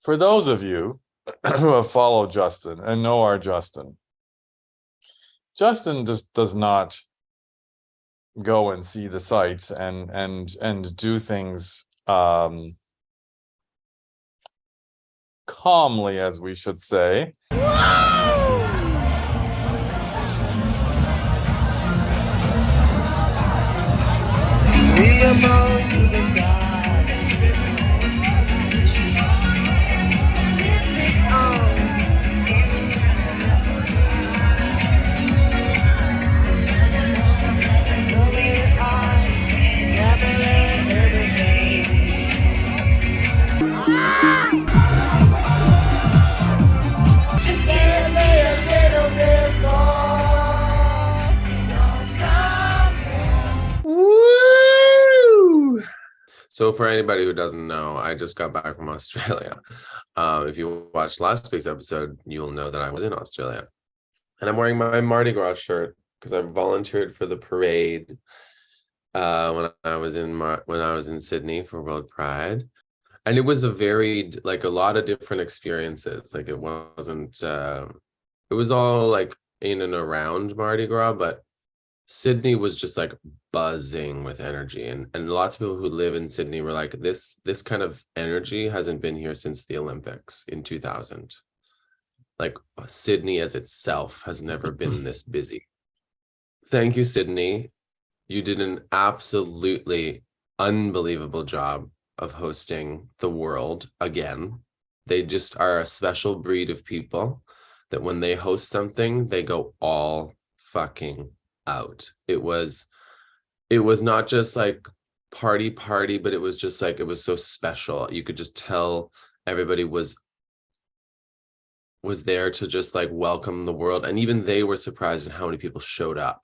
for those of you who have followed Justin and know our Justin, Justin just does not go and see the sights and do things calmly, as we should say. So for anybody who doesn't know, I just got back from Australia. If you watched last week's episode, you'll know that I was in Australia. And I'm wearing my Mardi Gras shirt because I volunteered for the parade when I was in Sydney for World Pride. And it was a lot of different experiences. Like it wasn't, it was all like in and around Mardi Gras, but Sydney was just like buzzing with energy, and lots of people who live in Sydney were like, this kind of energy hasn't been here since the Olympics in 2000. Like Sydney as itself has never been this busy. Thank you, Sydney. You did an absolutely unbelievable job of hosting the world again. They just are a special breed of people that when they host something, they go all fucking out. It was not just like party, but it was just like, it was so special. You could just tell everybody was there to just like welcome the world. And even they were surprised at how many people showed up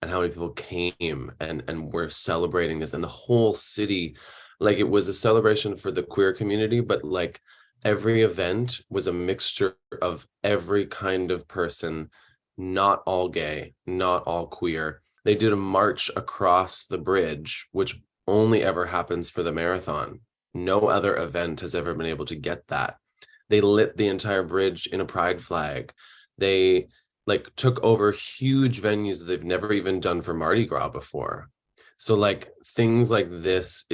and how many people came and were celebrating this. And the whole city, like it was a celebration for the queer community, but like every event was a mixture of every kind of person, not all gay, not all queer. They did a march across the bridge, which only ever happens for the marathon. No other event has ever been able to get that. They lit the entire bridge in a pride flag. They like took over huge venues that they've never even done for Mardi Gras before. So like things like this,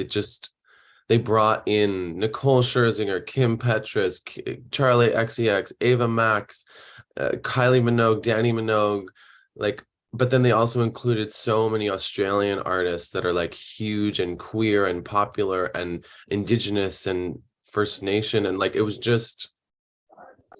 they brought in Nicole Scherzinger, Kim Petras, Charlie XCX, Ava Max, Kylie Minogue, Danny Minogue, but then they also included so many Australian artists that are like huge and queer and popular and Indigenous and First Nation, and like it was just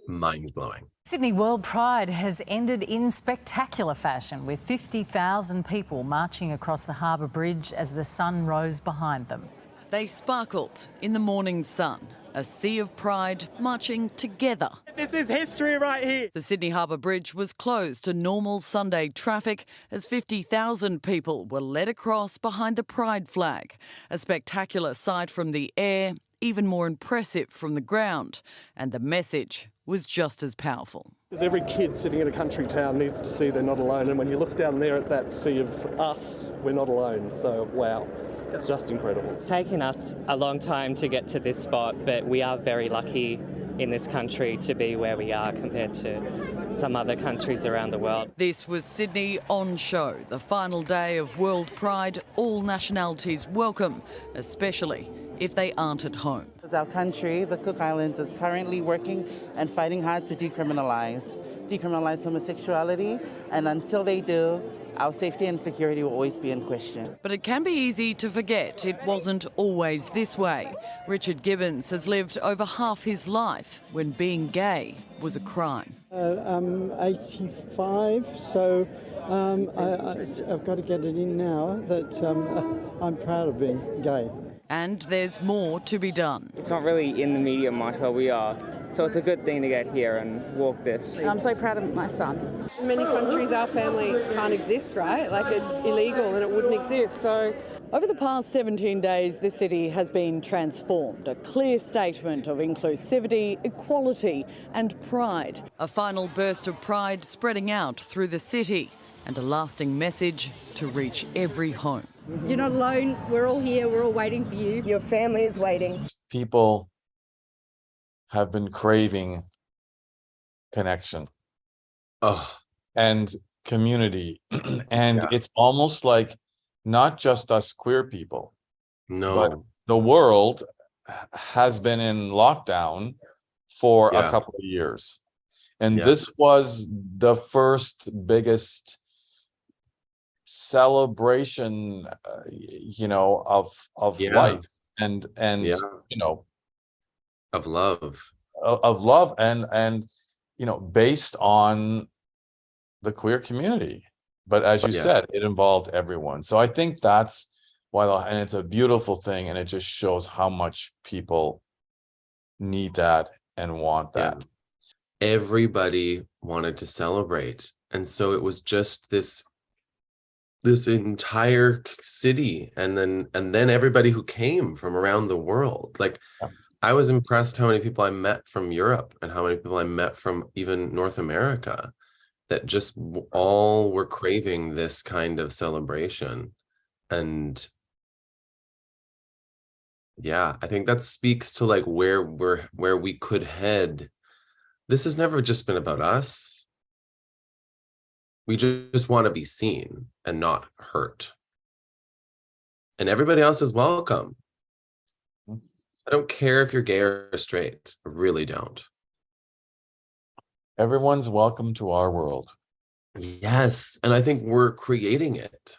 mind-blowing. Sydney World Pride has ended in spectacular fashion, with 50,000 people marching across the Harbour Bridge as the sun rose behind them. They sparkled in the morning sun, a sea of pride marching together. This is history right here. The Sydney Harbour Bridge was closed to normal Sunday traffic as 50,000 people were led across behind the pride flag. A spectacular sight from the air, even more impressive from the ground. And the message was just as powerful. Because every kid sitting in a country town needs to see they're not alone. And when you look down there at that sea of us, we're not alone. So, wow. It's just incredible. It's taken us a long time to get to this spot, but we are very lucky in this country to be where we are compared to some other countries around the world. This was Sydney on show, the final day of World Pride. All nationalities welcome, especially if they aren't at home. Our country, the Cook Islands, is currently working and fighting hard to decriminalise homosexuality, and until they do, our safety and security will always be in question. But it can be easy to forget it wasn't always this way. Richard Gibbons has lived over half his life when being gay was a crime. I'm 85, so I've got to get it in now that I'm proud of being gay. And there's more to be done. It's not really in the media much, but we are. So it's a good thing to get here and walk this. I'm so proud of my son. In many countries, our family can't exist, right? Like it's illegal and it wouldn't exist. So over the past 17 days, the city has been transformed. A clear statement of inclusivity, equality and pride. A final burst of pride spreading out through the city, and a lasting message to reach every home. You're not alone. We're all here. We're all waiting for you. Your family is waiting. People have been craving connection Oh, and community. And Yeah. it's almost like not just us queer people, but no. the world has been in lockdown for a Yeah. couple of years. And Yeah. this was the first biggest celebration, of Yeah. life and Yeah. you know, Of love. of love and based on the queer community. But as you Yeah. said, it involved everyone. So I think that's why, and it's a beautiful thing, and it just shows how much people need that and want Yeah. that. Everybody wanted to celebrate. And so it was just this entire city, and then everybody who came from around the world. Like, Yeah. I was impressed how many people I met from Europe and how many people I met from even North America that just all were craving this kind of celebration. And yeah, I think that speaks to like where we could head. This has never just been about us. We just want to be seen and not hurt. And everybody else is welcome. I don't care if you're gay or straight. I really don't. Everyone's welcome to our world. Yes. And I think we're creating it.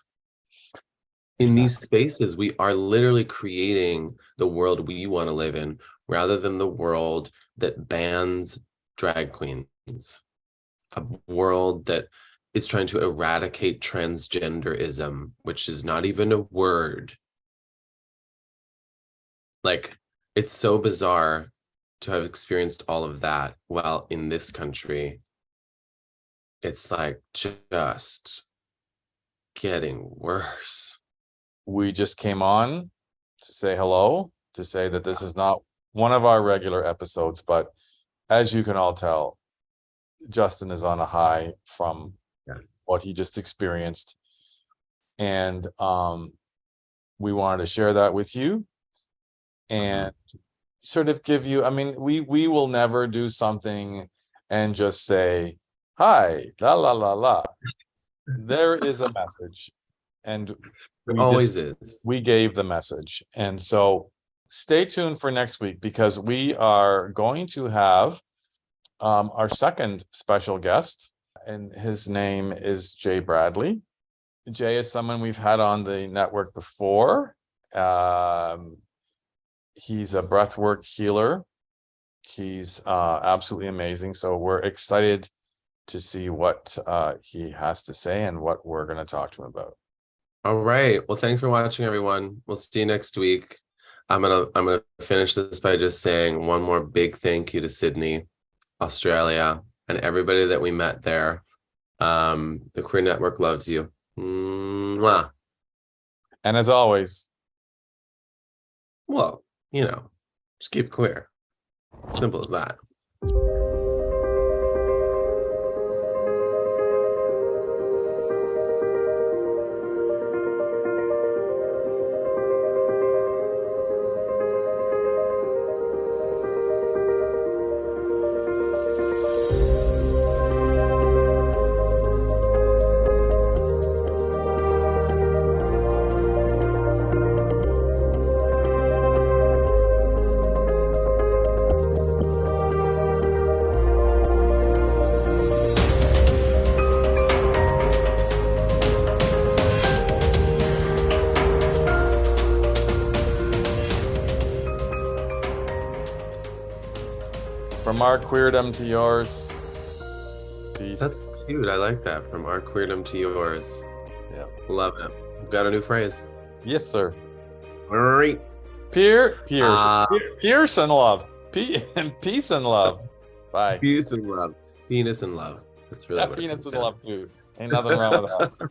In these spaces, we are literally creating the world we want to live in rather than the world that bans drag queens. A world that is trying to eradicate transgenderism, which is not even a word. Like, it's so bizarre to have experienced all of that while in this country, it's like just getting worse. We just came on to say hello, to say that this is not one of our regular episodes, but as you can all tell, Justin is on a high from what he just experienced. And we wanted to share that with you and sort of give you, I mean, we will never do something and just say, hi, la, la, la, la. There is a message. And It always is. We gave the message. And so stay tuned for next week, because we are going to have our second special guest, and his name is Jay Bradley. Jay is someone we've had on the network before. He's a breathwork healer. He's absolutely amazing. So we're excited to see what he has to say and what we're going to talk to him about. All right. Well, thanks for watching, everyone. We'll see you next week. I'm gonna finish this by just saying one more big thank you to Sydney, Australia, and everybody that we met there. The Queer Network loves you. Mwah. And as always, well, just keep queer. Simple as that. from our queerdom to yours. Peace. That's cute. I like that. From our queerdom to yours. Yeah. Love it. We've got a new phrase. Yes, sir. All right. Pierce and love. Peace and love. Bye. Peace and love. Penis and love. That's really what it Penis comes and down love, too. Ain't nothing wrong with that.